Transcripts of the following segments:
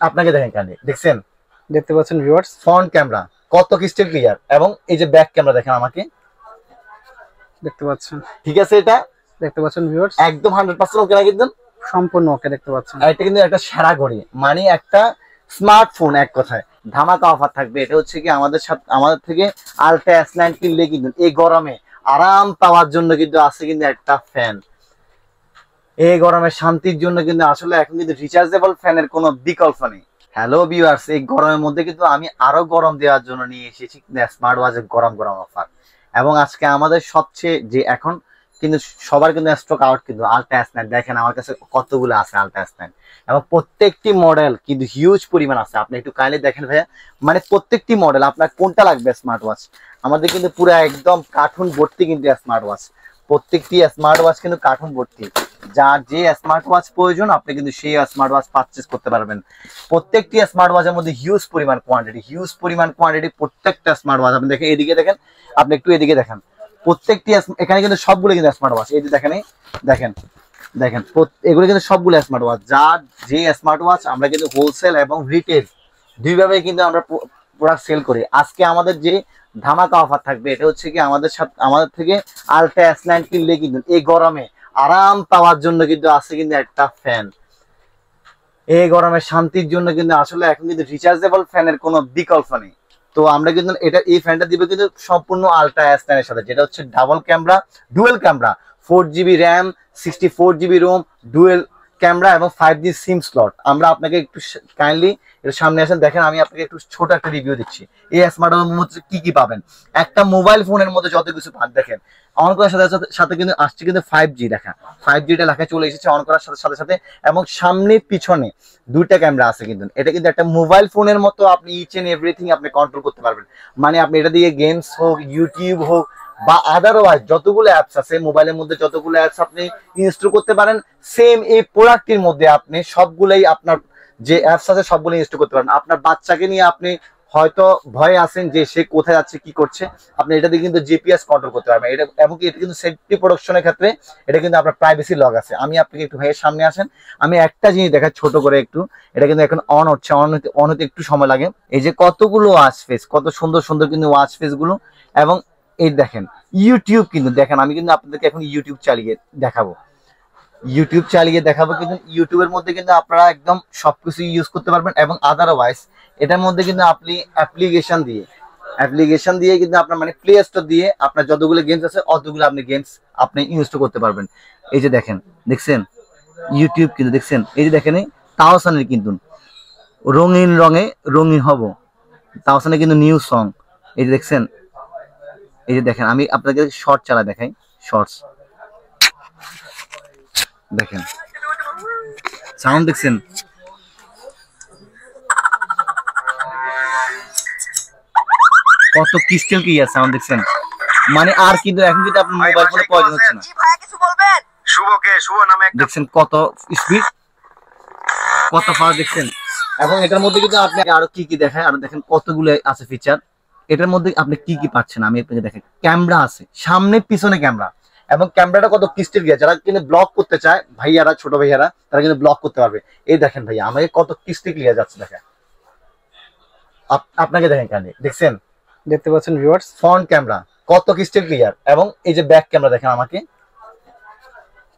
আপনাকে দেখেন কানে দেখছেন, দেখতে পাচ্ছেন ভিউয়ার্স, ফ্রন্ট ক্যামেরা কত ক্রিস্টাল ক্লিয়ার, এবং এই যে ব্যাক ক্যামেরা দেখেন আমাকে, দেখতে পাচ্ছেন, ঠিক আছে, এটা দেখতে পাচ্ছেন ভিউয়ার্স, একদম 100% ওকে না কিন্তু, সম্পূর্ণ ওকে দেখতে পাচ্ছেন। এটা কিন্তু একটা সেরা ঘড়ি, মানে একটা স্মার্টফোন এক কথায়। ধামাকা অফার থাকবে, এটা হচ্ছে কি আমাদের সাথে আমাদের থেকে আলট্রা S9 কিনলে কিন্তু এই গরমে আরাম পাওয়ার জন্য কিন্তু আছে কিন্তু একটা ফ্যান। এই গরমে শান্তির জন্য কিন্তু আসলে এখন কিন্তু রিচার্জেবল ফ্যানের কোনো বিকল্প নেই। হ্যালো ভিউয়ার্স, এই গরমের মধ্যে কিন্তু আমি আরো গরম দেওয়ার জন্য নিয়ে এসেছি স্মার্ট ওয়াচের গরম গরম অফার। এবং আজকে আমাদের সবচেয়ে যে এখন কিন্তু সবার কিন্তু স্টক আউট কিন্তু আলট্রা S9, দেখেন আমার কাছে কতগুলো আছে আলট্রা S9, এবং প্রত্যেকটি মডেল কিন্তু হিউজ পরিমাণ আছে। আপনি একটু কাইন্ডলি দেখেন ভাইয়া, মানে প্রত্যেকটি মডেল আপনার কোনটা লাগবে স্মার্ট ওয়াচ, আমাদের কিন্তু পুরো একদম কার্টুন ভর্তি কিন্তু স্মার্ট ওয়াচ, প্রত্যেকটি স্মার্ট ওয়াচ কিন্তু কার্টুন ভর্তি। যার যে স্মার্ট ওয়াচ প্রয়োজন আপনি কিন্তু সেই স্মার্ট ওয়াচ পারচেজ করতে পারবেন। প্রত্যেকটি স্মার্ট ওয়াচের মধ্যে হিউজ পরিমাণ কোয়ান্টিটি প্রত্যেকটা স্মার্ট ওয়াচ। আপনি দেখেন এদিকে দেখেন, আপনি একটু এদিকে দেখেন, প্রত্যেকটি এখানে কিন্তু সবগুলো কিন্তু স্মার্ট ওয়াচ। এই যে দেখেন, দেখেন দেখেন এগুলো কিন্তু সবগুলো স্মার্ট ওয়াচ। যার যে স্মার্ট ওয়াচ আমরা কিন্তু হোলসেল এবং রিটেল দুইভাবে কিন্তু আমরা প্রোডাক্ট সেল করি। আজকে আমাদের যে ধামাকা অফার থাকবে, এটা হচ্ছে কি আমাদের থেকে আলট্রা S9 কিনলে কিন্তু এই গরমে আরাম পাওয়ার জন্য কিন্তু আছে কিন্তু একটা ফ্যান। এই গরমে শান্তির জন্য কিন্তু আসলে এখন কিন্তু রিচার্জেবল ফ্যানের কোনো বিকল্প নেই। তো আমরা কিন্তু এই ফ্যানটা দিবে কিন্তু সম্পূর্ণ আলট্রা S9 এর সাথে, যেটা হচ্ছে double camera, dual camera, 4GB RAM, 64GB ROM, dual camera এবং 5G সিম স্লট। আমরা আপনাকে একটু কাইন্ডলি এর সামনে আসেন, দেখেন আমি আপনাকে একটু ছোট একটা রিভিউ দিচ্ছি এই স্মার্টফোনের মধ্যে কি কি পাবেন। একটা মোবাইল ফোনের মধ্যে যত কিছু পান, দেখেন অন করার সাথে সাথে কিন্তু আসছে কিন্তু 5G দেখা, 5Gটা লেখা চলে এসেছে অন করার সাথে সাথে সাথে, এবং সামনে পিছনে দুইটা ক্যামেরা আছে কিন্তু। এটা কিন্তু একটা মোবাইল ফোনের মতো আপনি ইচ এন্ড এভরিথিং আপনি কন্ট্রোল করতে পারবেন। মানে আপনি এটা দিয়ে গেমস হোক, ইউটিউব হোক, বা আদারওয়াইজ যতগুলো অ্যাপস আছে মোবাইলের মধ্যে, যতগুলো অ্যাপস আপনি ইনস্টল করতে পারেন, সেম এই প্রোডাক্টটির মধ্যে আপনি সবগুলোই আপনার যে অ্যাপস আছে সবগুলো ইনস্টল করতে পারেন। আপনার বাচ্চাকে নিয়ে আপনি হয়তো ভয়ে আছেন যে সে কোথায় যাচ্ছে কি করছে, আপনি এটা দিয়ে কিন্তু জিপিএস কন্ট্রোল করতে পারবেন। এটা এমনকি এটা কিন্তু সেফটি প্রোডাকশনের ক্ষেত্রে এটা কিন্তু আপনার প্রাইভেসি লক আছে। আমি আপনাকে একটু ভাইয়ের সামনে আসেন, আমি একটা জিনিস দেখাই ছোট করে একটু। এটা কিন্তু এখন অন হচ্ছে, অন হতে একটু সময় লাগে। এই যে কতগুলো ওয়াচ ফেস, কত সুন্দর সুন্দর কিন্তু ওয়াচ ফেস গুলো। এবং এই দেখেন ইউটিউব কিন্তু দেখেন, আমি কিন্তু আপনাদেরকে এখন ইউটিউব চালিয়ে দেখাবো, কিন্তু ইউটিউবের মধ্যে কিন্তু আপনারা একদম সবকিছু ইউজ করতে পারবেন। এবং আদারওয়াইজ এটার মধ্যে কিন্তু আপনি অ্যাপ্লিকেশন দিয়ে কিন্তু আপনার মানে প্লে স্টোর দিয়ে আপনার যতগুলো গেমস আছে অতগুলো আপনি গেমস আপনি ইনস্টল করতে পারবেন। এই যে দেখেন, দেখছেন ইউটিউব কিন্তু দেখছেন, এই যে দেখেন তাওসানের কিন্তু রঙিন রঙে রঙিন হব, তাওসানের কিন্তু নিউ সং। এই যে দেখছেন, এই যে দেখেন আমি আপনাকে শর্ট চালা দেখাই, শর্টস দেখেন, সাউন্ড দেখছেন, কত ক্রিস্টাল ক্লিয়ার সাউন্ড দেখছেন। মানে আর কিন্তু এখন কিন্তু আপনার মোবাইল ফোনে প্রয়োজন হচ্ছে না। দেখছেন কত স্পিড, কত ফাস্ট দেখছেন। এবং এটার মধ্যে কিন্তু আপনি আরো কি কি দেখায়, আরো দেখেন কতগুলো আছে ফিচার। এটার মধ্যে আপনি কি কি পাচ্ছেন আমি আপনাকে দেখেন। ক্যামেরা আছে সামনে পিছনে ক্যামেরা, এবং ক্যামেরাটা কত ক্রিস্টাল ক্লিয়ার। যারা কিন্তু ব্লক করতে চায় ভাইয়ারা, ছোট ভাইয়ারা, তারা কিন্তু ব্লক করতে পারবে। এই দেখেন ভাইয়া আমাকে কত ক্রিস্টাল ক্লিয়ার যাচ্ছে, দেখেন আপনাকে দেখেন কানে দেখছেন, দেখতে পাচ্ছেন ভিউয়ার্স, ফ্রন্ট ক্যামেরা কত ক্রিস্টাল ক্লিয়ার, এবং এই যে ব্যাক ক্যামেরা দেখেন আমাকে,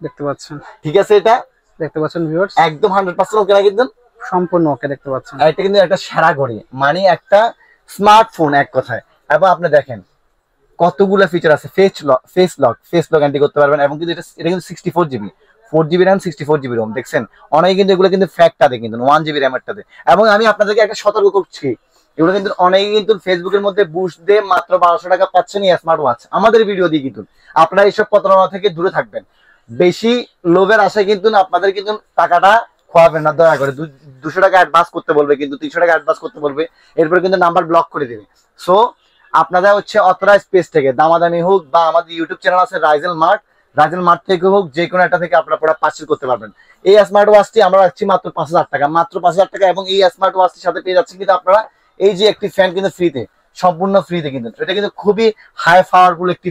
দেখতে পাচ্ছেন, ঠিক আছে, এটা দেখতে পাচ্ছেন ভিউয়ার্স, একদম 100% ওকে না কিন্তু, সম্পূর্ণ ওকে দেখতে পাচ্ছেন। এটা কিন্তু একটা সেরা ঘড়ি, মানে একটা স্মার্টফোন এক কথায়। এবং আপনি দেখেন কতগুলো ফিচার আছে, ফেস লক এন্ট্রি করতে পারবেন। এবং কিন্তু এটা কিন্তু 64GB, 4GB RAM, 64GB Rome. দেখছেন অনেকে কিন্তু এগুলো কিন্তু ফ্যাক্টটাতে কিন্তু 1GB র্যামেরটাতে। এবং আমি আপনাদেরকে একটা সতর্ক করছি, এগুলো কিন্তু অনেকে কিন্তু ফেসবুকের মধ্যে বুস্ট দিয়ে মাত্র 1200 টাকা পাচ্ছেন এই স্মার্ট ওয়াচ আমাদের ভিডিও দিয়ে। কিন্তু আপনারা এইসব প্রতারণা থেকে দূরে থাকবেন। বেশি লোভের আশায় কিন্তু আপনাদের কিন্তু টাকাটা খোয়াবেন না, দয়া করে। 200 টাকা অ্যাডভান্স করতে বলবে, কিন্তু 300 টাকা অ্যাডভান্স করতে বলবে, এরপরে কিন্তু নাম্বার ব্লক করে দেবে। সো আপনারা হচ্ছে অথরাইজ পেজ থেকে দামাদামি হোক, বা আমাদের ইউটিউব চ্যানেল আছে রাইজেল মার্ট থেকে হোক, যে কোনো একটা থেকে আপনারা প্রোডাক্ট পারচেজ করতে পারবেন। এই স্মার্ট ওয়াচটি আমরা রাখছি মাত্র 5000 টাকা, মাত্র 5000 টাকা। এবং এই স্মার্ট ওয়াচটির সাথে পেয়ে যাচ্ছেন কিন্তু আপনারা এই যে একটি ফ্যান কিন্তু ফ্রিতে, সম্পূর্ণ ফ্রিতে কিন্তু। এটা কিন্তু খুবই হাই পাওয়ারফুল একটি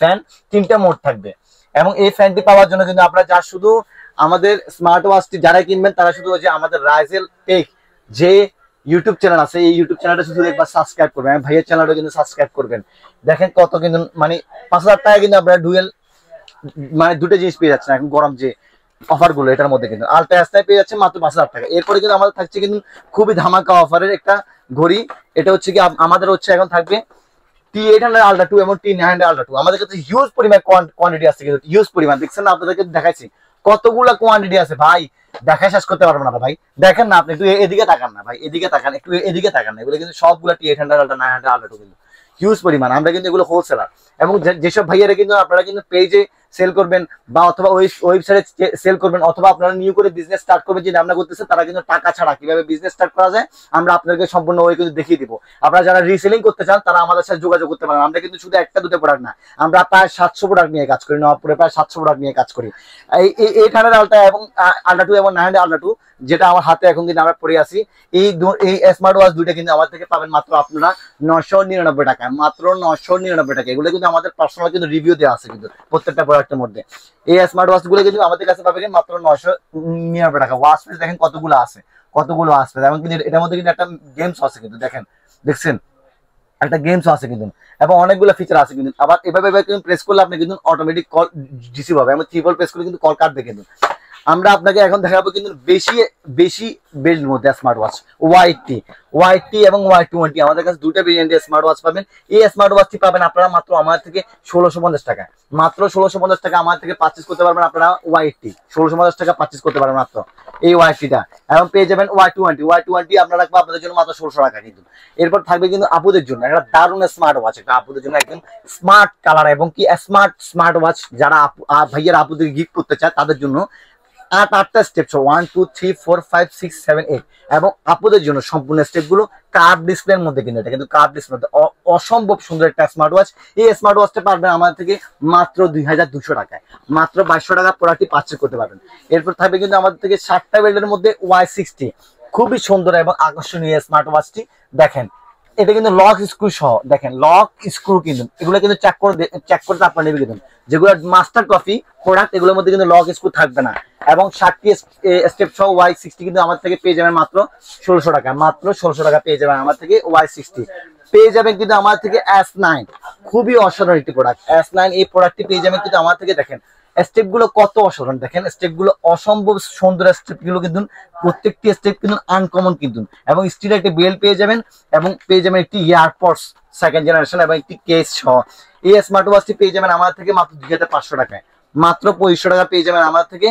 ফ্যান, 3টা মোড থাকবে। এবং এই ফ্যানটি পাওয়ার জন্য কিন্তু আপনারা যা শুধু আমাদের স্মার্ট ওয়াচটি যারা কিনবেন তারা শুধু যে আমাদের রাইজেল টেক যে ইউটিউব চ্যানেল আছে এই ইউটিউব চ্যানেলটা শুধু একবার সাবস্ক্রাইব করবেন, ভাইয়ের চ্যানেলটা কিন্তু সাবস্ক্রাইব করবেন। দেখেন কত কিন্তু মানে 5000 টাকা কিন্তু আপনারা ডুয়েল মানে দুটো জিনিস পেয়ে যাচ্ছেন এখন গরম যে অফার গুলো, এটার মধ্যে কিন্তু আলট্রা এসটাই পেয়ে যাচ্ছে মাত্র 5000 টাকা। এরপরে কিন্তু আমাদের থাকছে কিন্তু খুবই ধামাকা অফারের একটা ঘড়ি, এটা হচ্ছে কি আমাদের হচ্ছে এখন থাকবে T800 Ultra 2 এবং T900 Ultra 2। আমাদের কাছে হিউজ পরিমাণ কোয়ান্টিটি আছে, কিন্তু হিউজ পরিমাণ দেখছেন না, আপনাদেরকে দেখাইছি কতগুলা কোয়ান্টিটি আছে ভাই, দেখা শেষ করতে পারবো না ভাই। দেখেন না আপনি একটু এদিকে তাকান না ভাই, এদিকে তাকান, একটু এদিকে তাকান না, এগুলো কিন্তু সবগুলা T800 Ultra 900 Ultra 2 কিন্তু হিউজ পরিমাণ। আমরা কিন্তু এগুলো হোলসেলার, এবং যেসব ভাইয়ারা কিন্তু আপনারা কিন্তু পেজে সেল করবেন বা অথবা ওয়েবসাইটে সেল করবেন অথবা আপনারা নিউ করে বিজনেস স্টার্ট করবেন, যে আমরা করতেছেন তারা কিন্তু টাকা ছাড়া কিভাবে বিজনেস স্টার্ট করা যায় আমরা আপনাদেরকে সম্পূর্ণ ওই কিন্তু দেখিয়ে দিব। আপনারা যারা রিসেলিং করতে চান তারা আমাদের সাথে যোগাযোগ করতে পারেন। আমরা কিন্তু শুধু একটা দুটো প্রোডাক্ট না, আমরা প্রায় 700 প্রোডাক্ট নিয়ে কাজ করি, নবাবপুরে প্রায় 700 প্রোডাক্ট নিয়ে কাজ করি। এই 800 Ultra এবং Ultra 2 এবং 900 Ultra 2 যেটা আমার হাতে এখন কিন্তু আমরা পরে আছি, এই স্মার্ট ওয়াচ দুইটা কিন্তু আমার থেকে পাবেন মাত্র আপনারা 999 টাকা, মাত্র 999 টাকা। এগুলো কিন্তু আমাদের পার্সোনাল কিন্তু রিভিউ দেওয়া আছে কিন্তু প্রত্যেকটা প্রোডাক্টের মধ্যে। এই স্মার্ট ওয়াচ গুলো কিন্তু আমাদের কাছে পাবেন মাত্র 999 টাকা। ওয়াচ পিস দেখেন কতগুলো আছে, কতগুলো আসবে, এবং কিন্তু এটার মধ্যে কিন্তু একটা গেমস আছে কিন্তু দেখেন, দেখছেন একটা গেমস আছে কিন্তু, এবং অনেকগুলো ফিচার আছে কিন্তু। আবার এভাবে কিন্তু প্রেস করলে আপনি কিন্তু অটোমেটিক কল রিসিভ হবে, এবং ট্রিপল প্রেস করলে কিন্তু কল কাটবে কিন্তু। আমরা আপনাকে এখন দেখাবো কিন্তু বেশি বেল্ট মধ্যে স্মার্ট ওয়াচ ওয়াইটি এবং Y20। আমাদের কাছে দুটো ভেরিয়েন্টের স্মার্ট ওয়াচ পাবেন। এই স্মার্ট ওয়াচটি পাবেন আপনারা মাত্র আমাদের থেকে 1650 টাকা, মাত্র 1650 টাকা আমাদের থেকে পারচেজ করতে পারবেন আপনারা। ওয়াইটি 1650 টাকা পারচেজ করতে পারবেন মাত্র এই ওয়াইটিটা, এবং পেয়ে যাবেন Y20 আপনারা রাখবো আপনাদের জন্য মাত্র 1600 টাকা কিন্তু। এরপর থাকবে কিন্তু আপুদের জন্য একটা দারুণ স্মার্ট ওয়াচ, একটা আপুদের জন্য একদম স্মার্ট কালার এবং কি স্মার্ট ওয়াচ যারা ভাইয়ের আপুদের গিফট করতে চায় তাদের জন্য 8টা স্টেপ 1 2 3 4 5 6 7 8, এবং আপুদের জন্য সম্পূর্ণ স্টেপ গুলো কার্ভ ডিসপ্লের মধ্যে কিন্তু, এটা কিন্তু কার্ভ ডিসপ্লে অসম্ভব সুন্দর একটা স্মার্ট ওয়াচ। এই স্মার্ট ওয়াচটা পারবেন আমাদের থেকে মাত্র 2200 টাকায়, মাত্র 2200 টাকা প্রোডাক্টটি পারচেজ করতে পারবেন। এরপর থাকবে কিন্তু আমাদের থেকে 7টা বেল্টের মধ্যে Y60, খুবই সুন্দর এবং আকর্ষণীয় স্মার্ট ওয়াচটি। দেখেন এটা কিন্তু লক স্ক্রু সহ, দেখেন লক স্ক্রু কিন্তু, এগুলো কিন্তু চেক করে আপনার নেবে কিন্তু, যেগুলো মাস্টার কপি প্রোডাক্ট এগুলোর মধ্যে কিন্তু লক স্ক্রু থাকবে না। এবং 7টি স্টেপ সহ Y60 কিন্তু আমার থেকে পেয়ে যাবেন মাত্র 1600 টাকা, মাত্র 1600 টাকা পেয়ে যাবেন আমার থেকে Y60। পেয়ে যাবেন কিন্তু আমার থেকে S9, খুবই অসাধারণ একটি প্রোডাক্ট S9। এই প্রোডাক্টটি পেয়ে যাবেন কিন্তু আমার থেকে, দেখেন স্টেপ গুলো কত অসাধারণ, দেখেন স্টেপ গুলো অসম্ভব সুন্দর স্টেপ গুলো কিন্তু, প্রত্যেকটি স্টেপ কিন্তু আনকমন কিন্তু, এবং স্টিল একটি বেল্ট পেয়ে যাবেন, এবং পেয়ে যাবেন একটি ইয়ারপডস 2nd জেনারেশন এবং একটি কেস সহ। এই স্মার্ট ওয়াচটি পেয়ে যাবেন আমার থেকে মাত্র 2500 টাকায়, মাত্র 2500 টাকা পেয়ে যাবেন আমার থেকে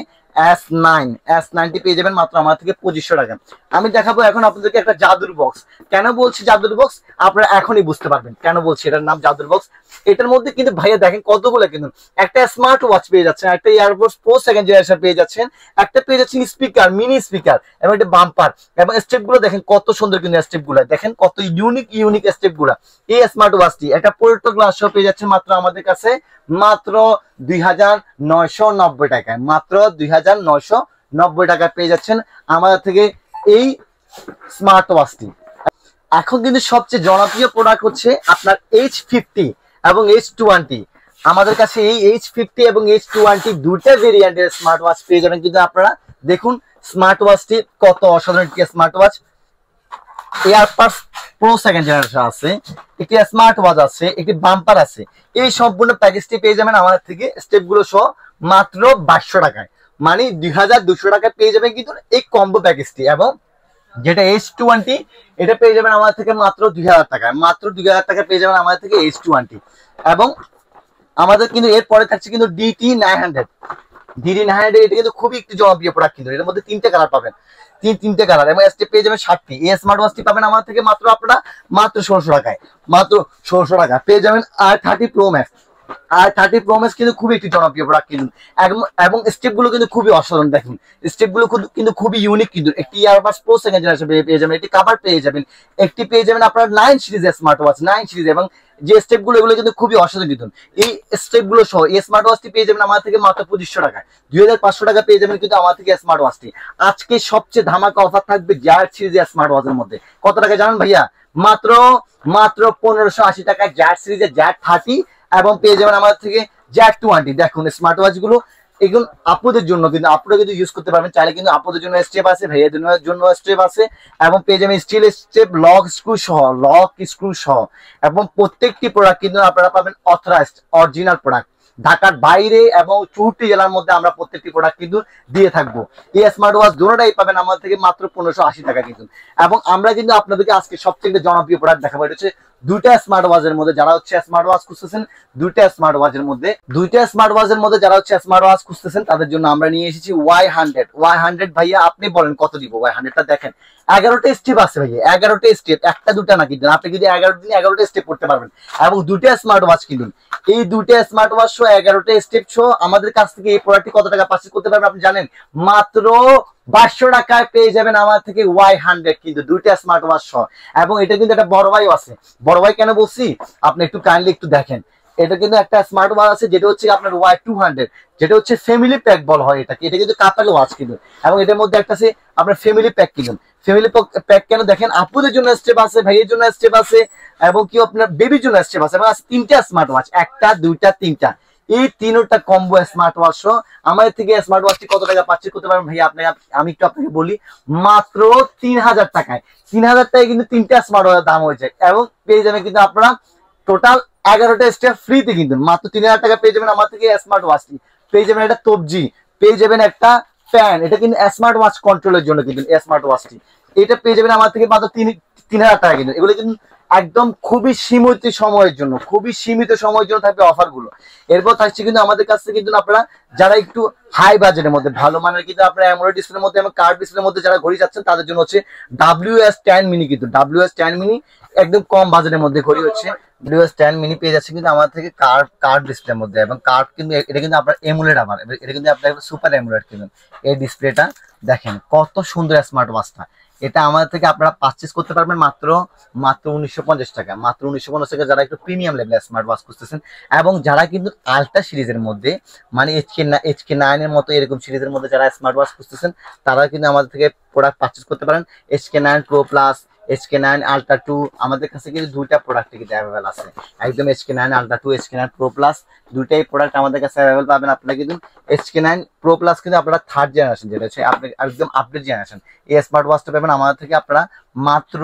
S9টি পেয়ে যাবেন মাত্র আমার থেকে 2500 টাকা। আমি দেখাবো এখন আপনাদেরকে একটা জাদুর বক্স। কেন বলছি জাদুর বক্স আপনারা এখনই বুঝতে পারবেন কেন বলছি এটার নাম জাদুর বক্স। এটার মধ্যে কিন্তু ভাইয়া দেখেন কতগুলো কিন্তু, একটা স্মার্ট ওয়াচ পেয়ে যাচ্ছেন, একটা এয়ারপডস প্রো 2nd জেনারেশন পেয়ে যাচ্ছেন, একটা পেয়ে যাচ্ছেন স্পিকার, মিনি স্পিকার এবং একটা বাম্পার, এবং স্টেপ গুলো দেখেন কত সুন্দর কিন্তু, স্টেপ গুলো দেখেন কত ইউনিক স্টেপ গুলা। এই স্মার্ট ওয়াচটি একটা পোর্টো গ্লাস সহ পেয়ে যাচ্ছেন মাত্র আমাদের কাছে মাত্র 2990 টাকায়, মাত্র 2990 টাকা পেয়ে যাচ্ছেন আমাদের থেকে এই স্মার্ট ওয়াচটি। এখন কিন্তু সবচেয়ে জনপ্রিয় প্রোডাক্ট হচ্ছে আপনার H50 এবং H20। আমাদের কাছে এই H50 এবং H20 দুটো ভেরিয়েন্টের স্মার্ট ওয়াচ পেয়ে যাবেন কিন্তু আপনারা। দেখুন স্মার্ট ওয়াচটি কত অসাধারণ একটি smart watch. AirPods pro 2nd generation আছে, একটি স্মার্ট ওয়াচ আছে, একটি বাম্পার আছে। এই সম্পূর্ণ প্যাকেজটি পেয়ে যাবেন আমাদের থেকে স্টেপ গুলো সহ মাত্র 2200 টাকায়, মানে 2200 টাকায় পেয়ে যাবেন কিন্তু এই কম্বো প্যাকেজটি। এবং যেটা H20 এটা পেয়ে যাবেন আমাদের থেকে মাত্র 2000 টাকায়, মাত্র 2000 টাকা পেয়ে যাবেন আমাদের থেকে H20। এবং আমাদের কিন্তু এরপরে থাকছে কিন্তু DT900 এটা কিন্তু খুবই একটি জনপ্রিয় প্রোডাক্ট কিন্তু, এর মধ্যে 3টে কালার পাবেন, তিনটে কালার, এবং স্টেপ পেয়ে যাবেন 60টি। এই স্মার্ট ওয়াচটি পাবেন আমার থেকে মাত্র আপনারা মাত্র 1600 টাকায়, মাত্র 1600 টাকা পেয়ে যাবেন R30 Pro Max। R30 Pro Max কিন্তু খুবই একটি জনপ্রিয় প্রোডাক্ট কিন্তু, এবং স্টেপ গুলো কিন্তু খুবই অসাধারণ। দেখুন স্টেপ গুলো কিন্তু খুবই ইউনিক কিন্তু। একটি ইয়ারবাডস প্রো 2nd জেনারেশন পেয়ে যাবেন, একটি কভার পেয়ে যাবেন, একটি পেয়ে যাবেন আপনার 9 সিরিজের স্মার্ট ওয়াচ 9 সিরিজ, এবং যে স্টেপ গুলো এগুলো কিন্তু খুবই অসাধারণ কিন্তু। এই স্টেপ গুলো সহ এই স্মার্ট ওয়াচটি পেয়ে যাবেন আমার থেকে মাত্র 2500 টাকায়, 2500 টাকা পেয়ে যাবেন কিন্তু আমার থেকে স্মার্ট ওয়াচটি। আজকে সবচেয়ে ধামাকা অফার থাকবে জায়ার সিরিজের স্মার্ট ওয়াচের মধ্যে। কত টাকা জানেন ভাইয়া? মাত্র 1580 টাকায় জায়ার সিরিজের জায়ার 30, এবং পেয়ে যাবেন আমার থেকে Z20 দেখুন স্মার্ট ওয়াচ গুলো এগুলো আপুদের জন্য, কিন্তু আপুরা কিন্তু ইউজ করতে পারবেন চাইলে, কিন্তু আপুদের জন্য স্টেপ আছে, ভাইয়াদের জন্য স্টেপ আছে, এবং পেয়ে যাবেন স্টিল স্টেপ লক স্ক্রু সহ এবং প্রত্যেকটি প্রোডাক্ট কিন্তু আপনারা পাবেন অথরাইজড অরিজিনাল প্রোডাক্ট। ঢাকার বাইরে এবং 64 জেলার মধ্যে আমরা প্রত্যেকটি প্রোডাক্ট কিন্তু দিয়ে থাকবো। এই স্মার্ট ওয়াচ দুটোটাই পাবেন আমাদের থেকে মাত্র 1580 টাকা কিন্তু। এবং আমরা কিন্তু আপনাদেরকে আজকে সবথেকে জনপ্রিয় প্রোডাক্ট দেখাবো, এটা হচ্ছে দুইটা স্মার্ট ওয়াচের মধ্যে যারা হচ্ছে স্মার্ট ওয়াচ খুঁজতেছেন, দুইটা স্মার্ট ওয়াচের মধ্যে যারা হচ্ছে স্মার্ট ওয়াচ খুঁজতেছেন তাদের জন্য আমরা নিয়ে এসেছি Y100 ভাইয়া আপনি বলেন কত দিব? Y100টা দেখেন 11টা স্টেপ আছে ভাইয়া, 11টা স্টেপ, একটা দুটা না কিন্তু, আপনি যদি 11 দিনে 11টা স্টেপ করতে পারবেন। এবং দুইটা স্মার্ট ওয়াচ কিনুন, এই দুইটা স্মার্ট ওয়াচ সহ 11টা স্টেপ সহ আমাদের কাছ থেকে এই প্রোডাক্টটি কত টাকা পারচেজ করতে পারবেন আপনি জানেন? মাত্র 500 টাকায় পেয়ে যাবেন আমার থেকে Y100 কিন্তু দুইটা স্মার্ট ওয়াচ সহ। এবং এটা কিন্তু একটা বড় ভাইও আছে। বড় ভাই কেন বলছি আপনি একটু কাইন্ডলি একটু দেখেন, এটা কিন্তু একটা স্মার্ট ওয়াচ আছে যেটা হচ্ছে আপনার Y200, যেটা হচ্ছে ফ্যামিলি প্যাক বলা হয় এটাকে। এটা কিন্তু কাপল ওয়াচ কিন্তু, এবং এটার মধ্যে একটা আছে আপনার ফ্যামিলি প্যাক কিনুন। ফ্যামিলি প্যাক কেন দেখেন, আপুদের জন্য স্টেপ আছে, ভাইয়ের জন্য স্টেপ আছে, এবং কি আপনার বেবির জন্য স্টেপ আছে, এবং আছে তিনটা স্মার্ট ওয়াচ, একটা দুইটা তিনটা, এই তিনটা কম্বো স্মার্ট ওয়াচ সহ আমাদের থেকে স্মার্ট ওয়াচটি কত টাকা পারচেজ করতে পারবেন ভাইয়া আমি একটু আপনাকে বলি, মাত্র 3000 টাকায়। 3000 টাকায় কিন্তু তিনটা স্মার্ট ওয়াচের দাম হয়ে যায়, এবং পেয়ে যাবেন কিন্তু আপনারা টোটাল 11টা স্টেপ ফ্রিতে কিন্তু মাত্র 3000 টাকা পেয়ে যাবেন আমার থেকে স্মার্ট ওয়াচটি। পেয়ে যাবেন একটা তবজি, পেয়ে যাবেন একটা ফ্যান, এটা কিন্তু স্মার্ট ওয়াচ কন্ট্রোলের জন্য কিন্তু স্মার্ট ওয়াচটি, এটা পেয়ে যাবেন আমার থেকে মাত্র 3000 টাকা কিন্তু। এগুলো কিন্তু একদম খুবই সীমিত সময়ের জন্য থাকবে অফার গুলো। এরপর থাকছে কিন্তু আমাদের কাছ থেকে কিন্তু আপনারা যারা একটু হাই বাজেটের মধ্যে ভালো মানের কিন্তু আপনারা অ্যামোলেড ডিসপ্লের মধ্যে এবং কার্ভ ডিসপ্লের মধ্যে যারা ঘড়ি যাচ্ছেন তাদের জন্য হচ্ছে WS10 মিনি কিন্তু WS10 মিনি একদম কম বাজেটের মধ্যে ঘড়ি হচ্ছে WS10 মিনি পেয়ে যাচ্ছে কিন্তু আমাদের থেকে কার্ভ ডিসপ্লের মধ্যে। এবং কার্ভ কিন্তু এটা কিন্তু আপনার এমুলেট, আবার এটা কিন্তু আপনার সুপার এমুলেট কিন্তু। এই ডিসপ্লেটা দেখেন কত সুন্দর স্মার্ট ওয়াচটা, এটা আমাদের থেকে আপনারা পারচেজ করতে পারবেন মাত্র 1950 টাকা। মাত্র 1950 টাকা যারা একটু প্রিমিয়াম লেভেলের স্মার্ট ওয়াচ খুঁজতেছেন, এবং যারা কিন্তু আলট্রা সিরিজের মধ্যে মানে HK9 এর মতো এরকম সিরিজের মধ্যে যারা স্মার্ট ওয়াচ খুঁজতেছেন তারা কিন্তু আমাদের থেকে প্রোডাক্ট পারচেজ করতে পারেন। HK9 Pro Plus, HK9 Ultra 2 আমাদের কাছে কিন্তু দুইটা প্রোডাক্ট কিন্তু অ্যাভেলেবল আছে, একদম HK9 Ultra 2, HK9 Pro Plus দুইটাই প্রোডাক্ট আমাদের কাছে অ্যাভেলেবল পাবেন। আপনারা কিন্তু HK9 Pro Plus কিন্তু আপনারা থার্ড জেনারেশন, যেটা হচ্ছে আপনি একদম আপডেট জেনারেশন, এই স্মার্ট ওয়াচটা পাবেন আমাদের থেকে আপনারা মাত্র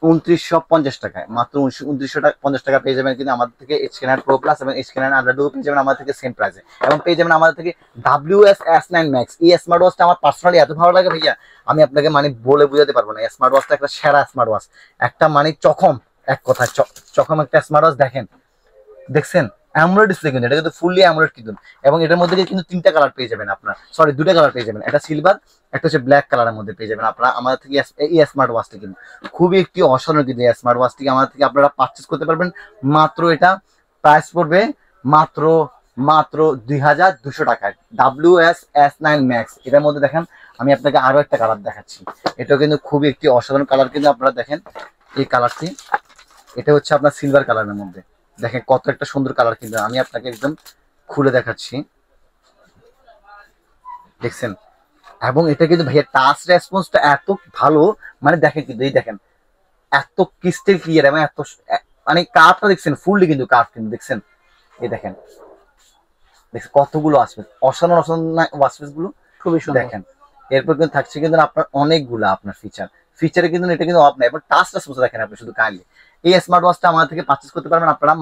2950 টাকায়। মাত্র 2950 টাকা পেয়ে যাবেন কিন্তু আমাদের থেকে HK9 Pro Plus এবং HK9 Ultra 2 পেয়ে যাবেন আমাদের থেকে সেম প্রাইসে। এবং পেয়ে যাবেন আমাদের থেকে WS-S9 Max। এই স্মার্ট ওয়াচটা আমার পার্সোনালি এত ভালো লাগে ভাইয়া, আমি আপনাকে মানে বলে বুঝাতে পারবো না। এই স্মার্ট ওয়াচটা একটা সেরা স্মার্ট ওয়াচ, একটা মানে চকম, এক কথা চকম একটা স্মার্ট ওয়াচ। দেখছেন অ্যামোলেড ডিসপ্লে কিন্তু, এটা কিন্তু ফুললি অ্যামোলেড কিন্তু। এবং এটার মধ্যে কিন্তু তিনটা কালার পেয়ে যাবেন আপনার, সরি দুটা কালার পেয়ে যাবেন, একটা সিলভার একটা হচ্ছে ব্ল্যাক কালারের মধ্যে পেয়ে যাবেন আপনারা আমাদের থেকে। এই স্মার্ট ওয়াচটি কিন্তু খুবই একটি অসাধারণ কিন্তু, এই স্মার্ট ওয়াচটি আমাদের থেকে আপনারা পারচেজ করতে পারবেন মাত্র, এটা প্রাইস পড়বে মাত্র 2200 টাকায় WS-S9 Max। এটার মধ্যে দেখেন আমি আপনাকে আরো একটা কালার দেখাচ্ছি, এটাও কিন্তু খুবই একটি অসাধারণ কালার কিন্তু। আপনারা দেখেন এই কালারটি, এটা হচ্ছে আপনার সিলভার কালারের মধ্যে, দেখেন কত একটা সুন্দর কালার কিন্তু। আমি আপনাকে একদম খুলে দেখাচ্ছি, দেখছেন। এবং এটা কিন্তু ভাইয়া টাচ রেসপন্সটা এত ভালো, মানে দেখেন কিন্তু এই দেখেন এত ক্রিস্টাল ক্লিয়ার, এবং এত মানে কার্ভটা দেখছেন ফুললি কিন্তু কার্ভ কিন্তু, দেখছেন এই দেখেন কতগুলো আসবে অসাধারণ ওয়াচপেস গুলো খুবই সুন্দর দেখেন। এরপর কিন্তু থাকছে কিন্তু আপনার অনেকগুলো আপনার ফিচারে কিন্তু এটা কিন্তু অফ নাই, এবং টাচ রেসপন্স দেখেন আপনি শুধু কাইন্ডলি। এই স্মার্ট ওয়াচটা আমাদের থেকে পারচেজ করতে পারবেন আপনারা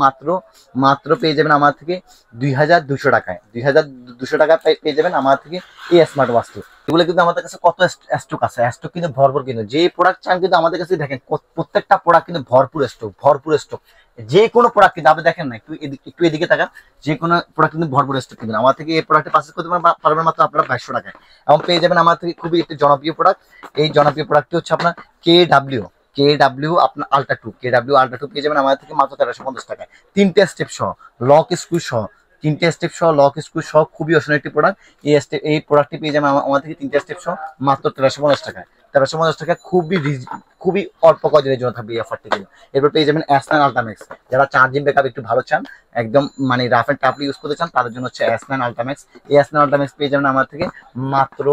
মাত্র পেয়ে যাবেন আমার থেকে 2200 টাকায়। 2200 টাকা পেয়ে যাবেন আমার থেকে এই স্মার্ট ওয়াচটি। এগুলো কিন্তু আমাদের কাছে কত স্টক আছে, স্টক কিন্তু ভরপুর কিন্তু। যে প্রোডাক্ট চান কিন্তু আমাদের কাছে দেখেন প্রত্যেকটা প্রোডাক্ট কিন্তু ভরপুর স্টক। যে কোনো প্রোডাক্ট কিন্তু আপনি দেখেন না, একটু এদিকে তাকান, যে কোনো প্রোডাক্ট কিন্তু ভরপুর স্টক কিন্তু। আমার থেকে এই প্রোডাক্টে পারচেজ করতে পারবেন মাত্র আপনারা 2200 টাকায়। এবং পেয়ে যাবেন আমার থেকে খুবই একটি জনপ্রিয় প্রোডাক্ট, এই জনপ্রিয় প্রোডাক্টটি হচ্ছে আপনার KW আপনার Ultra 2 পেয়ে যাবেন আমাদের থেকে মাত্র 1350 টাকায়। তিনটে স্টেপ সহ লক স্ক্রু সহ খুবই অসাধারণ একটি প্রোডাক্ট। এই প্রোডাক্টটি পেয়ে যাবেন আমাদের থেকে তিনটে স্টেপ সহ মাত্র 1350 টাকায়। 1350 টাকা খুবই অল্প কদিনের জন্য থাকবে এই অফারটি কিন্তু। এরপর পেয়ে যাবেন S9 Ultra Max, যারা চার্জিং ব্যাকআপ একটু ভালো চান, একদম মানে রাফ এন্ড টাফলি ইউজ করতে চান, তাদের জন্য হচ্ছে S9 Ultra Max। এই S9 Ultra Max পেয়ে যাবেন আমার থেকে মাত্র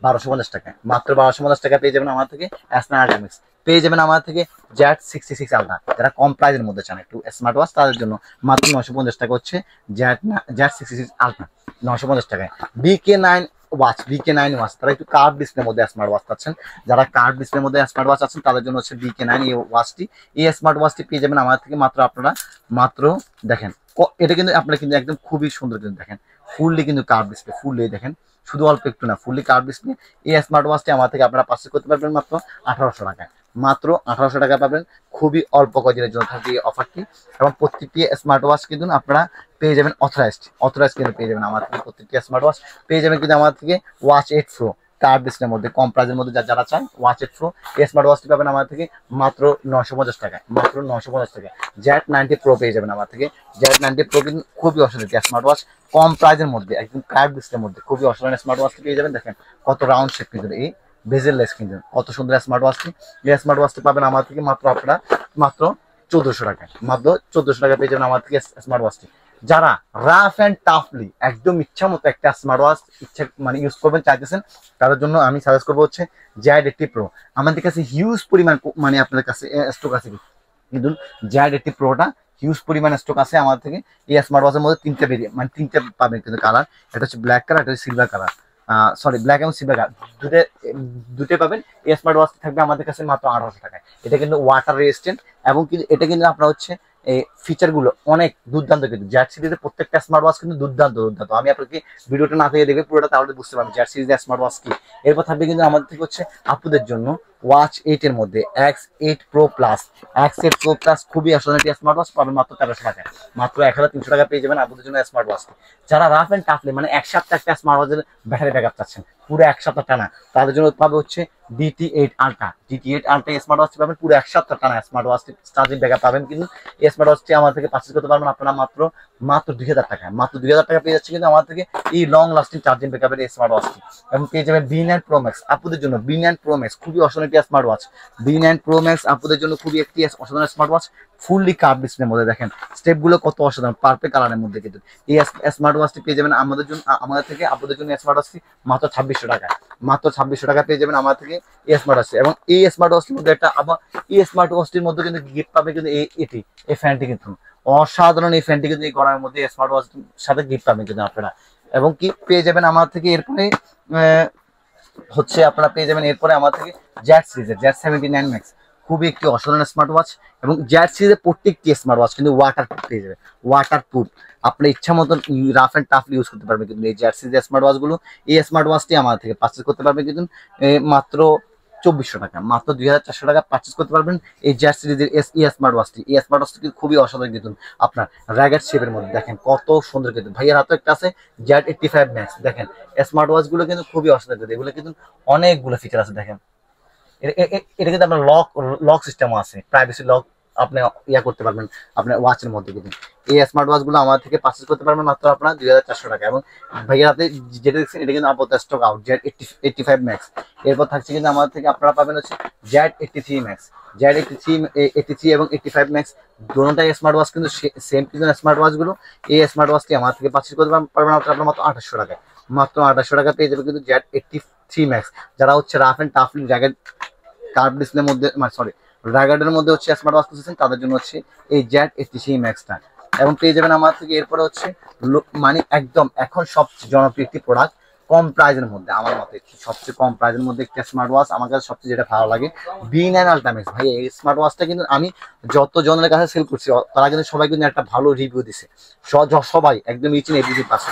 1250 টাকায়। মাত্র 1250 টাকা পেয়ে যাবেন আমার থেকে S9 Ultra Max। পেয়ে যাবেন আমার থেকে Z66 আলট্রা। যারা কম প্রাইসের মধ্যে চান একটু স্মার্ট ওয়াচ, তাদের জন্য মাত্র 950 টাকা হচ্ছে Z66 আলট্রা, 950 টাকায়। BK9 ওয়াচ, তারা একটু কার্ভ ডিসপ্লের মধ্যে স্মার্ট ওয়াচ পাচ্ছেন। যারা কার্ভ ডিসপ্লের মধ্যে স্মার্ট ওয়াচ আছেন তাদের জন্য হচ্ছে BK9 এই ওয়াচটি। এই স্মার্ট ওয়াচটি পেয়ে যাবেন আমার থেকে মাত্র আপনারা মাত্র দেখেন এটা কিন্তু আপনারা কিন্তু একদম খুবই সুন্দর, কিন্তু দেখেন ফুললি কিন্তু কার্ভ ডিসপ্লে, ফুললি দেখেন, শুধু অল্প একটু না, ফুললি কার্ভ ডিসপ্লে। এই স্মার্ট ওয়াচটি আমার থেকে আপনারা পারচেজ করতে পারবেন মাত্র 1800 টাকায়, মাত্র 1800 টাকা পাবেন। খুবই অল্প কদিনের জন্য থাকবে এই অফারটি, এবং প্রত্যেকটি স্মার্ট ওয়াচ কিন্তু আপনারা পেয়ে যাবেন অথরাইজড কিন্তু পেয়ে যাবেন আমার থেকে। প্রত্যেকটি স্মার্ট ওয়াচ পেয়ে যাবেন কিন্তু আমার থেকে ওয়াচ 8 প্রো কার্ভ ডিসপ্লের মধ্যে, কম প্রাইসের মধ্যে যারা চান ওয়াচ 8 প্রো এই স্মার্ট ওয়াচটি পাবেন আমার থেকে মাত্র 950 টাকায়, মাত্র 950 টাকায়। Z90 প্রো পেয়ে যাবেন আমার থেকে। Z90 প্রো কিন্তু খুবই অসাধারণ স্মার্ট ওয়াচ, কম প্রাইসের মধ্যে একদম কার্ভ ডিসপ্লের মধ্যে খুবই অসাধারণ স্মার্ট ওয়াচটি পেয়ে যাবেন। দেখেন কত রাউন্ড শেপ কিন্তু, এই বেজেললেস কিন্তু কত সুন্দর স্মার্ট ওয়াচটি। এই স্মার্ট ওয়াচটি পাবেন আমার থেকে মাত্র আপনারা মাত্র 1400 টাকায়, মাত্র 1400 টাকা পেয়ে যাবেন আমার থেকে স্মার্ট ওয়াচটি। যারা রাফ অ্যান্ড টাফলি একদম ইচ্ছা মতো একটা স্মার্ট ওয়াচ মানে ইউজ করবেন চাইতেছেন, তাদের জন্য আমি সাজেস্ট করবো হচ্ছে Z80 প্রো। আমাদের কাছে হিউজ পরিমাণ মানে আপনাদের কাছে স্টক আছে, কিন্তু Z80 প্রোটা হিউজ পরিমাণ স্টক আছে আমাদের থেকে। এই স্মার্ট ওয়াচের মধ্যে তিনটে ভেরিয়েন্ট মানে তিনটে পাবেন কিন্তু কালার, এটা হচ্ছে ব্ল্যাক কালার, এটা হচ্ছে সিলভার কালার, সরি ব্ল্যাক এবং সিলভার কালার দুটো পাবেন। এই স্মার্ট ওয়াচ থাকবে আমাদের কাছে মাত্র 1800 টাকায়। এটা কিন্তু ওয়াটার রেজিস্ট্যান্ট, এবং কিন্তু এটা কিন্তু আপনার হচ্ছে এই ফিচারগুলো অনেক দুর্দান্ত, কিন্তু Z সিরিজের প্রত্যেকটা স্মার্ট ওয়াচ কিন্তু দুর্দান্ত। আমি আপনাকে ভিডিওটা না থেকে দেখবে পুরোটা, তাহলে বুঝতে পারবেন Z সিরিজের স্মার্ট ওয়াচ কি। এরপর থাকবে কিন্তু আমাদের থেকে হচ্ছে আপুদের জন্য ওয়াচ 8 এর মধ্যে X8 Pro Plus, X8 Pro Plus খুবই আসলে স্মার্ট ওয়াচ পাবেন মাত্র 1300 টাকায়, মাত্র 1300 টাকা পেয়ে যাবেন আপুদের জন্য স্মার্ট ওয়াচ। যারা রাফ এন্ড টাফলি মানে এক সপ্তাহ একটা স্মার্ট ওয়াচের ব্যাটারি ব্যাকআপ চাচ্ছেন পুরো এক সপ্তাহ টানা, তাদের জন্য পাবে হচ্ছে DT8 ultra. DT8 ultra smart ওয়াচটি পাবেন পুরো এক সপ্তাহ টানা স্মার্ট ওয়াচটি চার্জিং ব্যাকআপ পাবেন। কিন্তু এই স্মার্ট ওয়াচটি আমার থেকে পারচেজ করতে পারবেন আপনারা মাত্র 2000 টাকায়, মাত্র 2000 টাকা পেয়ে যাচ্ছে কিন্তু আমার থেকে এই লং লাস্টিং চার্জিং ব্যাকআপের এই স্মার্ট ওয়াচটি। এবং পেয়ে যাবেন B9 Pro Max আপুদের জন্য। B9 Pro Max খুবই অসাধারণ একটি smart watch. B9 Pro Max আপুদের জন্য খুবই একটি অসাধারণ স্মার্ট ওয়াচ, ফুললি কার্ভ ডিসপ্লের মধ্যে দেখেন স্টেপগুলো কত অসাধারণ, পার্পল কালারের মধ্যে কিন্তু। এই স্মার্ট ওয়াচটি পেয়ে যাবেন আমাদের জন্য, আমাদের থেকে আপনাদের জন্য স্মার্ট ওয়াচটি মাত্র 2600 টাকায়, মাত্র 2600 টাকা পেয়ে যাবেন আমার থেকে এই স্মার্ট ওয়াচটি। এবং এই স্মার্ট ওয়াচটির মধ্যে একটা আবার এই স্মার্ট ওয়াচটির মধ্যে কিন্তু গিফট পাবে কিন্তু এই ফ্যানটি কিন্তু অসাধারণ। এই ফ্যানটি কিন্তু এই গরমের মধ্যে স্মার্ট ওয়াচের সাথে গিফট পাবেন কিন্তু আপনারা। এবং কি পেয়ে যাবেন আমার থেকে এরপরে হচ্ছে আপনারা পেয়ে যাবেন এরপরে আমার থেকে Z সিরিজের Z79 Max, খুবই একটি অসাধারণ স্মার্ট ওয়াচ। এবং Z সিরিজের প্রত্যেকটি স্মার্ট ওয়াচ কিন্তু ওয়াটারপ্রুফ পেয়ে যাবে, ওয়াটারপ্রুফ। আপনার ইচ্ছা মতন রাফ অ্যান্ড টাফলি ইউজ করতে পারবেন কিন্তু এই Z সিরিজের স্মার্ট ওয়াচগুলো। এই স্মার্ট ওয়াচটি আমার থেকে পারচেজ করতে পারবেন কিন্তু মাত্র 2400 টাকা, মাত্র 2400 টাকা পারচেজ করতে পারবেন এই Z সিরিজের স্মার্ট ওয়াচটি। এই স্মার্ট ওয়াচটি কিন্তু খুবই অসাধারণ কিন্তু আপনার র্যাগেট শেপের মধ্যে দেখেন কত সুন্দর কিন্তু। ভাইয়ের হাতে একটা আছে Z85 Max, দেখেন স্মার্ট ওয়াচগুলো কিন্তু খুবই অসাধারণ, এগুলো কিন্তু অনেকগুলো ফিচার আছে দেখেন। এটা কিন্তু আপনার লক সিস্টেমও আছে, প্রাইভেসি লক আপনি ইয়া করতে পারবেন আপনার ওয়াচের মধ্যে। কিন্তু এই স্মার্ট ওয়াচগুলো আমার থেকে পারচেজ করতে পারবেন মাত্র আপনার 2400 টাকা। এবং ভাইয়ের হাতে যেটা দেখছেন এটা কিন্তু আপাতত স্টক আউট Z85 Max। এরপর থাকছে কিন্তু আমাদের থেকে আপনারা পাবেন হচ্ছে Z83 Max, Z83 এবং 85 Max দুটোটাই স্মার্ট ওয়াচ কিন্তু সেম কিন্তু স্মার্ট ওয়াচগুলো। এই স্মার্ট ওয়াচটি আমার থেকে পারচেজ করতে পারবেন আপনার মাত্র 2800 টাকায়, মাত্র 2800 টাকা পেয়ে যাবে কিন্তু Z83 Max। যারা হচ্ছে রাফ অ্যান্ড টাফলি র্যাগেড কার্ভ ডিসপ্লের মধ্যে মানে সরি র্যাগেডের মধ্যে হচ্ছে স্মার্ট ওয়াচ খুঁজছেন, তাদের জন্য হচ্ছে এই Z83 Maxটা। এবং পেয়ে যাবেন আমার থেকে এরপরে হচ্ছে মানে একদম এখন সবচেয়ে জনপ্রিয় একটি প্রোডাক্ট কম প্রাইজের মধ্যে, আমার মতে সবচেয়ে কম প্রাইজের মধ্যে একটা স্মার্ট ওয়াচ আমার কাছে সবচেয়ে যেটা ভালো লাগে B9 Ultra Max। ভাই এই স্মার্ট ওয়াচটা কিন্তু আমি যত জনের কাছে সেল করছি তারা কিন্তু সবাই কিন্তু একটা ভালো রিভিউ দিছে, সবাই একদম ইচ এন্ড এভরিথিং পাচ্ছে,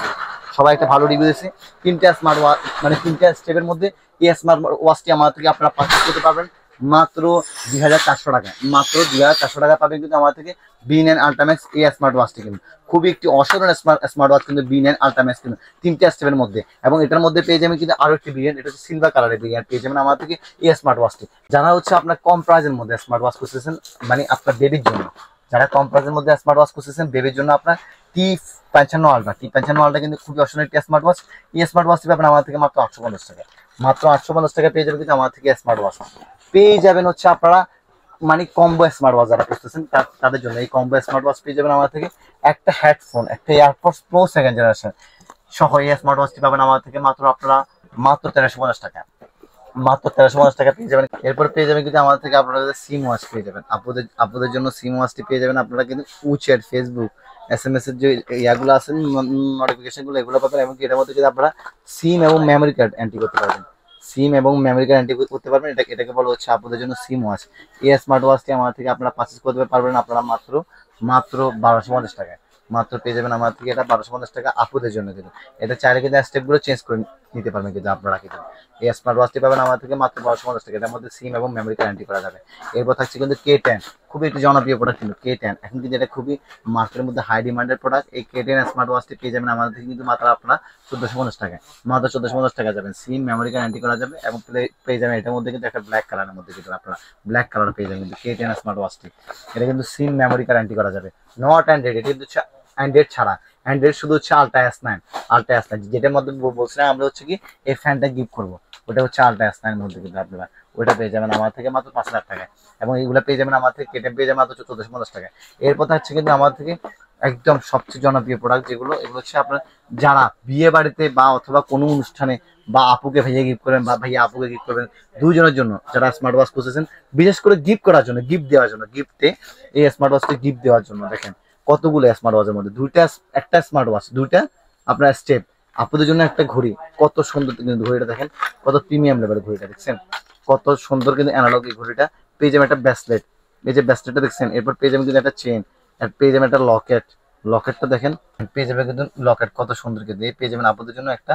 সবাই একটা ভালো রিভিউ দিয়েছে। তিনটা স্মার্ট ওয়াচ মানে তিনটা স্টেপের মধ্যে এই স্মার্ট ওয়াচটি আমার থেকে আপনারা পারচেজ করতে পারবেন মাত্র 2400 টাকা, মাত্র 2400 টাকা পাবেন কিন্তু আমার থেকে B9 Ultra Max এই স্মার্ট ওয়াচটি। কিন্তু খুবই একটি অসাধারণ স্মার্ট ওয়াচ কিন্তু B9 Ultra Max কিন্তু তিনটা স্টেপের মধ্যে। এবং এটার মধ্যে পেয়ে যাবেন কিন্তু আরো একটি ভেরিয়েন্ট, এটা হচ্ছে সিলভার কালারের ভেরিয়েন্ট পেয়ে যাবেন আমার থেকে এই স্মার্ট ওয়াচটি। যারা হচ্ছে আপনার কম প্রাইজের মধ্যে স্মার্ট ওয়াচ খুঁজতেছেন মানে আপনার বেবির জন্য, যারা কম প্রাইজের মধ্যে স্মার্ট ওয়াচ খুঁজতেছেন বেবির জন্য আপনার T55 Ultra কিন্তু খুবই অসাধারণ একটি স্মার্ট ওয়াচ। এই স্মার্ট ওয়াচটি পাবেন আমার থেকে মাত্র 850 টাকা, মাত্র 850 টাকা পেয়ে যাবেন কিন্তু আমার থেকে স্মার্ট ওয়াচ। পেয়ে যাবেন হচ্ছে আপনারা মানে কম্বো স্মার্ট ওয়াচ যারা খুঁজতেছেন তাদের জন্য এই কম্বো স্মার্ট ওয়াচ পেয়ে যাবেন আমার থেকে একটা হেডফোন, একটা এয়ারপডস প্রো 2nd জেনারেশন সহ এই স্মার্ট ওয়াচটি পাবেন আমার থেকে মাত্র আপনারা মাত্র 1350 টাকা, মাত্র 1350 টাকা পেয়ে যাবেন। এরপর পেয়ে যাবেন কিন্তু আমাদের থেকে আপনারা সিম ওয়াচ পেয়ে যাবেন, আপুদের জন্য সিম ওয়াচটি পেয়ে যাবেন আপনারা কিন্তু। উচ্যাট, ফেসবুক, SMS এর যে ইয়াগুলো আছে, নোটিফিকেশন গুলো, এগুলো পাবেন। এবং এটার মধ্যে কিন্তু আপনারা সিম এবং মেমোরি কার্ড এন্ট্রি করতে পারবেন, সিম এবং মেমোরি কার্ড এন্ট্রি করতে পারবেন। এটাকে বলা হচ্ছে আপনাদের জন্য সিম ওয়াচ। এই স্মার্ট ওয়াচটি আমাদের থেকে আপনারা পারচেজ করতে পারবেন আপনারা মাত্র 1250 টাকায়। মাত্র পেয়ে যাবেন আমার থেকে এটা 1250 টাকা আপুদের জন্য। কিন্তু এটা চাইলে কিন্তু স্টেপগুলো চেঞ্জ করে নিতে পারবেন কিন্তু আপনারা কিন্তু। এই স্মার্ট ওয়াচটি পাবেন আমার থেকে মাত্র 1250 টাকা। এটার মধ্যে সিম এবং মেমোরি কার্ড এন্ট্রি করা যাবে। এরপর থাকছে কিন্তু K10, খুবই একটি জনপ্রিয় প্রোডাক্ট কিন্তু K10। এখন কিন্তু এটা খুবই মার্কেটের মধ্যে হাই ডিমান্ডেড প্রোডাক্ট। এই K10 স্মার্ট ওয়াচটি পেয়ে যাবেন আমাদের থেকে কিন্তু মাত্র আপনারা 1450 টাকায়। মাত্র 1450 টাকা যাবেন, সিম মেমোরি কার্ড এন্ট্রি করা যাবে। এবং পেয়ে যাবেন এটার মধ্যে কিন্তু একটা ব্ল্যাক কালারের মধ্যে কিন্তু আপনারা ব্ল্যাক কালার পেয়ে যাবেন কিন্তু K10 স্মার্ট ওয়াচটি। এটা কিন্তু সিম মেমোরি কার্ড এন্ট্রি করা যাবে। নট অ্যান্ড্রয়েড, এটা কিন্তু অ্যান্ড্রয়েড ছাড়া, অ্যান্ড্রয়েড শুধু হচ্ছে আলট্রা S9। আলট্রা S9 যেটার মধ্যে বলছিলাম আমরা হচ্ছে কি এই ফ্যানটা গিফট করবো, ওটা হচ্ছে আলট্রা S9 এর মধ্যে কিন্তু আপনারা ওইটা পেয়ে যাবেন আমার থেকে মাত্র 5000 টাকায়। এবং এইগুলো পেয়ে যাবেন আমার থেকে K10 পেয়ে যাবেন মাত্র 1450 টাকায়। এরপর হচ্ছে কিন্তু আমার থেকে একদম সবচেয়ে জনপ্রিয় প্রোডাক্ট যেগুলো, এগুলো হচ্ছে আপনার যারা বিয়ে বাড়িতে বা অথবা কোনো অনুষ্ঠানে বা আপুকে ভাইয়া গিফট করবেন বা ভাইয়া আপুকে গিফট করবেন, দুজনের জন্য যারা স্মার্ট ওয়াচ খুঁজেছেন, বিশেষ করে গিফট করার জন্য, গিফট দেওয়ার জন্য, গিফটে এই স্মার্ট ওয়াচটি গিফট দেওয়ার জন্য দেখেন কতগুলো স্মার্ট ওয়াচের মধ্যে একটা স্মার্ট ওয়াচ, দুইটা আপনার স্টেপ, আপনাদের জন্য একটা ঘড়ি, কত সুন্দর কিন্তু ঘড়িটা দেখেন, কত প্রিমিয়াম লেভেলের ঘড়িটা দেখছেন, কত সুন্দর কিন্তু অ্যানালগ এই ঘড়িটা। পেয়ে যাবেন একটা ব্রেসলেট, এই যে ব্রেসলেটটা দেখছেন। এরপর পেয়ে যাবেন কিন্তু একটা চেন, আর পেয়ে যাবেন একটা লকেট, লকেটটা দেখেন, পেয়ে যাবেন কিন্তু লকেট কত সুন্দর কিন্তু। এই পেয়ে যাবেন আপনাদের জন্য একটা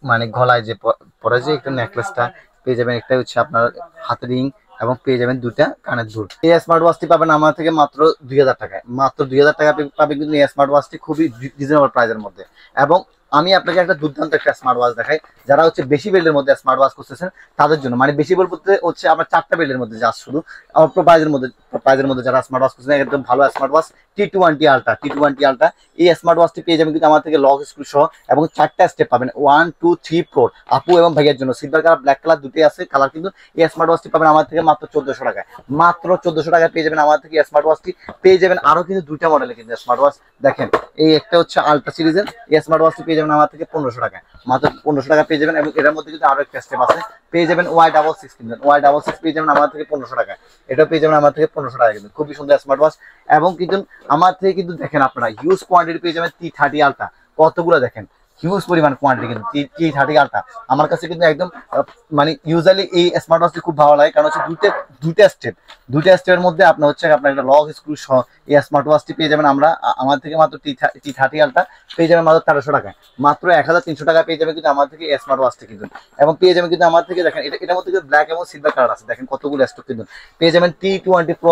মানে গলায় যে পরে যে একটা নেকলেসটা পেয়ে যাবেন, একটা হচ্ছে আপনার হাতের রিং, এবং পেয়ে যাবেন দুটা কানের দুল। এই স্মার্ট ওয়াচটি পাবেন আমার থেকে মাত্র 2000 টাকায়। মাত্র 2000 টাকা পাবেন কিন্তু এই স্মার্ট ওয়াচটি খুবই রিজনেবল প্রাইসের মধ্যে। এবং আমি আপনাকে একটা দুর্দান্ত একটা স্মার্ট ওয়াচ দেখাই, যারা হচ্ছে বেশি বেল্টের মধ্যে স্মার্ট ওয়াচ করতেছেন তাদের জন্য, মানে বেশি বলতে হচ্ছে আমার 4টা বেল্টের মধ্যে যা শুধু অল্প প্রাইজের মধ্যে যারা স্মার্ট ওয়াচ করতেছেন, একদম ভালো smart watch T20 ultra, T20 ultra. এই স্মার্ট ওয়াচটি পেয়ে যাবেন কিন্তু আমার থেকে লক স্ক্রু সহ, এবং 4টা স্টেপ পাবেন 1 2 3 4 আপু এবং ভাইয়ের জন্য। সিলভার কালার, ব্ল্যাক কালার দুটোই আছে কালার কিন্তু। এই স্মার্ট ওয়াচটি পাবেন আমার থেকে মাত্র 1400 টাকায়। মাত্র 1400 টাকায় পেয়ে যাবেন আমার থেকে স্মার্ট ওয়াচটি। পেয়ে যাবেন আরো কিন্তু দুইটা মডেলে কিন্তু স্মার্ট ওয়াচ দেখেন। এই একটা হচ্ছে আলট্রা সিরিজের, এই স্মার্ট ওয়াচটি পেয়ে যাবেন আমার থেকে 1500 টাকায়। মাত্র 1500 টাকা পেয়ে যাবেন। এবং এটার মধ্যে কিন্তু আরো একটা স্টেপ আছে, পেয়ে যাবেন Y66 কিনবেন, Y66 পেয়ে যাবেন আমার থেকে 1500 টাকায়। এটা পেয়ে যাবেন আমার থেকে 1500 টাকা কিন্তু, খুবই সুন্দর স্মার্ট ওয়াচ। এবং কিন্তু আমার থেকে কিন্তু দেখেন আপনারা হিউজ কোয়ান্টিটি পেয়ে যাবেন T30 আলট্রা, কতগুলো দেখেন হিউজ পরিমাণ কোয়ান্টিটি কিন্তু T30 আলট্রা। আমার কাছে কিন্তু একদম মানে ইউজুয়ালি এই স্মার্ট ওয়াচটি খুব ভালো লাগে, কারণ হচ্ছে দুইটা স্টেপের মধ্যে আপনার হচ্ছে আপনার একটা লক স্ক্রু সহ এই স্মার্ট ওয়াচটি পেয়ে যাবেন আমরা আমার থেকে মাত্র T30 আলট্রা পেয়ে যাবেন মাত্র 1300 টাকায়। মাত্র 1300 টাকা পেয়ে যাবেন কিন্তু আমার থেকে স্মার্ট ওয়াচটি কিন্তু। এবং পেয়ে যাবেন কিন্তু আমার থেকে দেখেন এটার মধ্যে কিন্তু ব্ল্যাক এবং সিলভার কালার আছে, দেখেন কতগুলো স্টক কিন্তু। পেয়ে যাবেন T20 Pro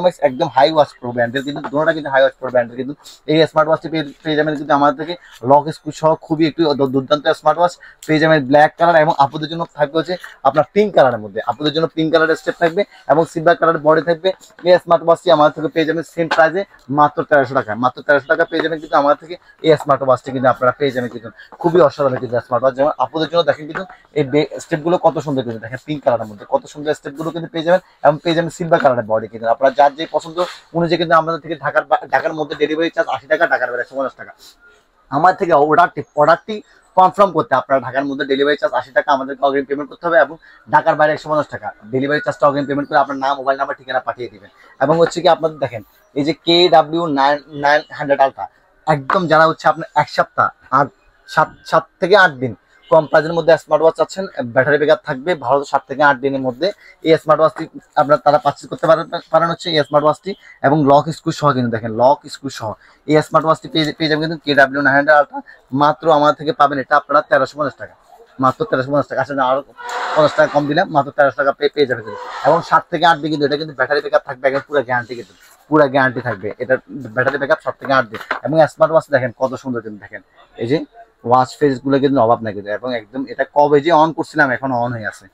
Max একদম হাই ওয়াচ প্রো ব্র্যান্ডের কিন্তু, দুটোটা কিন্তু হাই ওয়াচ প্রো ব্র্যান্ডের কিন্তু। এই স্মার্ট ওয়াচটি পেয়ে যাবেন কিন্তু আমার থেকে লক স্ক্রু সহ, খুবই একটু দুর্দান্ত স্মার্ট ওয়াচ পেয়ে যাবেন ব্ল্যাক কালার। এবং আপুদের জন্য থাকবে হচ্ছে আপনার পিঙ্ক কালারের মধ্যে, আপুদের জন্য পিঙ্ক কালারের স্টেপ থাকবে এবং সিলভার কালারের বডি থাকবে। এই স্মার্ট ওয়াচটি আমার থেকে পেয়ে যাবেন সেম প্রাইসে মাত্র 1300 টাকা। মাত্র 1300 টাকা পেয়ে যাবেন কিন্তু আমার থেকে এই স্মার্ট ওয়াচটি কিন্তু আপনারা পেয়ে যাবেন কিন্তু, খুবই অসাধারণ কিন্তু স্মার্ট ওয়াচ। যেমন আপুদের জন্য দেখেন কিন্তু এই স্টেপগুলো কত সুন্দর কিন্তু, দেখেন পিঙ্ক কালারের মধ্যে কত সুন্দর স্টেপগুলো কিন্তু পেয়ে যাবেন। এবং পেয়ে যাবেন সিলভার কালারের বডি কিন্তু, আপনারা যার যে পছন্দ অনুযায়ী কিন্তু আমাদের থেকে ঢাকার মধ্যে ডেলিভারি চার্জ 80 টাকা, ঢাকার বাইরে 150 টাকা। আমার থেকে অর্ডারটি কনফার্ম করতে আপনারা ঢাকার মধ্যে ডেলিভারি চার্জ 80 টাকা আমাদেরকে অগ্রিম পেমেন্ট করতে হবে, এবং ঢাকার বাইরে 150 টাকা ডেলিভারি চার্জটা অগ্রিম পেমেন্ট করে আপনার নাম, মোবাইল নাম্বার, ঠিকানা পাঠিয়ে দিবেন। এবং হচ্ছে কি আপনাদের দেখেন এই যে KW900 আলট্রা, একদম যারা হচ্ছে আপনার এক সপ্তাহ 7 থেকে 8 দিন কম প্রাইজের মধ্যে স্মার্ট ওয়াচ আছেন, ব্যাটারি ব্যাকআপ থাকবে ভালো 7 থেকে 8 দিনের মধ্যে, এই স্মার্ট ওয়াচটি আপনারা তারা পারচেজ করতে পারেন হচ্ছে এই স্মার্ট ওয়াচটি। এবং লক স্ক্রু সহ কিন্তু, দেখেন লক স্ক্রু সহ এই স্মার্ট ওয়াচটি পেয়ে যাবেন কিন্তু KW900 আলট্রা। মাত্র আমার থেকে পাবেন এটা আপনারা 1350 টাকা, মাত্র 1350 টাকা। আসলে আরো 50 টাকা কম দিলাম, মাত্র 1300 টাকা পেয়ে যাবে কিন্তু। এবং 7 থেকে 8 দিন কিন্তু এটা কিন্তু ব্যাটারি ব্যাকআপ থাকবে, একদম পুরো গ্যারান্টি কিন্তু, পুরো গ্যারান্টি থাকবে এটা ব্যাটারি ব্যাকআপ 7 থেকে 8 দিন। এবং স্মার্ট ওয়াচ দেখেন কত সুন্দর কিন্তু, দেখেন এই যে ওয়াচ ফেস গুলো কিন্তু অভাব নাই কিন্তু। এবং একদম এটা কবে যে অন করছিলাম এখনো অন হয়ে আছে,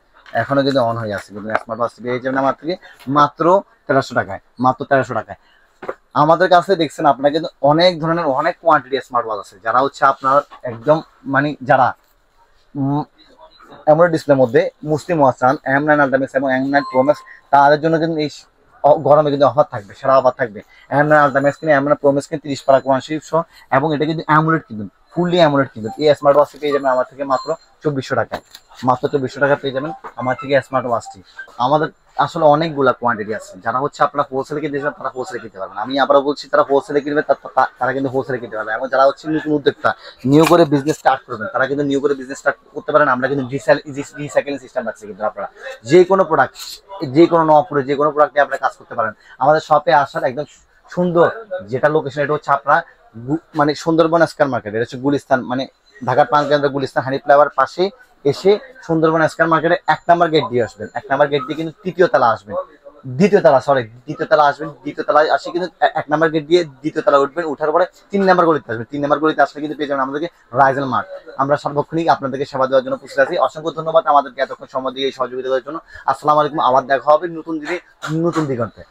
এখনো কিন্তু অন হয়ে আছে কিন্তু। স্মার্ট ওয়াচ পেয়ে যাবেন আমার থেকে মাত্র 1300 টাকায়, মাত্র 1300 টাকায়। আমাদের কাছে দেখছেন আপনারা কিন্তু অনেক ধরনের অনেক কোয়ান্টিটি স্মার্ট ওয়াচ আছে, যারা হচ্ছে আপনার একদম মানে যারা এমন ডিসপ্লের মধ্যে মুসলিম ওয়াচ চান, M9 আলট্রা ম্যাক্স এবং M9 Pro Max, তাদের জন্য কিন্তু এই গরমে কিন্তু অফার থাকবে, সেরা অফার থাকবে। M9 আলট্রা ম্যাক্স কিনে M9 Pro Max কিনে 30 পারা কোরআন শরীফ সহ, এবং এটা কিন্তু অ্যামুলেট কিন্তু ফুললি অ্যামোলেড কিবোর্ড। এই স্মার্ট ওয়াচটি পেয়ে যাবেন আমার থেকে মাত্র 2400 টাকায়। মাত্র 2400 টাকা পেয়ে যাবেন আমার থেকে স্মার্ট ওয়াচটি। আমাদের আসলে অনেকগুলা কোয়ান্টিটি আছে, যারা হচ্ছে আপনারা হোলসেলে কিনতে চান তারা হোলসেলে কিনতে পারবেন। আমি আবারও বলছি, তারা হোলসেলে কিনবে তারা কিন্তু হোলসেলে কিনতে পারবে। এবং যারা হচ্ছে নতুন উদ্যোক্তা নিউ করে বিজনেস স্টার্ট করবেন তারা কিন্তু নিউ করে বিজনেস স্টার্ট করতে পারেন। আমরা কিন্তু রিসাইকেলিং সিস্টেম রাখছি, কিন্তু আপনারা যে কোনো প্রোডাক্ট, যে কোনো নপুরে যে কোনো প্রোডাক্ট নিয়ে আপনারা কাজ করতে পারেন। আমাদের শপে আসার একদম সুন্দর যেটা লোকেশন, এটা হচ্ছে আপনারা মানে সুন্দরবন স্কয়ার মার্কেট, এটা হচ্ছে গুলিস্তান, মানে ঢাকার প্রাণকেন্দ্র গুলিস্তান হানি ফ্লাইওভার পাশে এসে সুন্দরবন স্কয়ার মার্কেটে 1 নাম্বার গেট দিয়ে আসবেন। 1 নাম্বার গেট দিয়ে কিন্তু দ্বিতীয় তলা আসবেন, দ্বিতীয় তলা আসবেন। দ্বিতীয় তলায় আসে কিন্তু 1 নাম্বার গেট দিয়ে দ্বিতীয় তলা উঠবেন, উঠার পরে 3 নাম্বার গলিতে আসবেন। 3 নাম্বার গলিতে আসলে কিন্তু পেয়ে যাবেন আমাদেরকে রাইজেল মার্ট। আমরা সর্বক্ষণিক আপনাদেরকে সেবা দেওয়ার জন্য প্রস্তুত আছি। অসংখ্য ধন্যবাদ আমাদেরকে এতক্ষণ সময় দিয়ে সহযোগিতা করার জন্য। আসসালামু আলাইকুম। আবার দেখা হবে নতুন দিনে নতুন দিগন্তে।